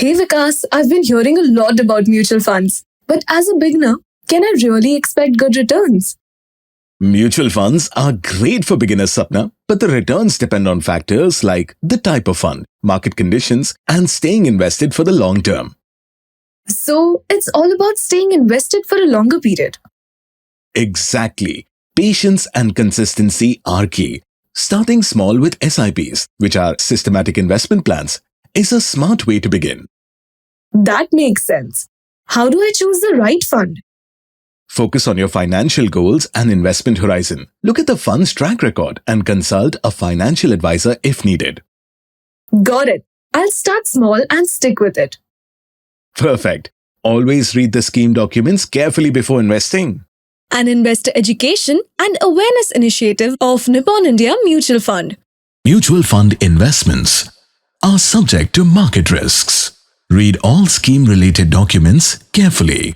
Hey Vikas, I've been hearing a lot about mutual funds. But as a beginner, can I really expect good returns? Mutual funds are great for beginners, Sapna, but the returns depend on factors like the type of fund, market conditions, and staying invested for the long term. So it's all about staying invested for a longer period. Exactly. Patience and consistency are key. Starting small with SIPs, which are systematic investment plans, is a smart way to begin. That makes sense. How do I choose the right fund? Focus on your financial goals and investment horizon. Look at the fund's track record and consult a financial advisor if needed. Got it. I'll start small and stick with it. Perfect. Always read the scheme documents carefully before investing. An investor education and awareness initiative of Nippon India Mutual Fund. Mutual fund investments are subject to market risks. Read all scheme-related documents carefully.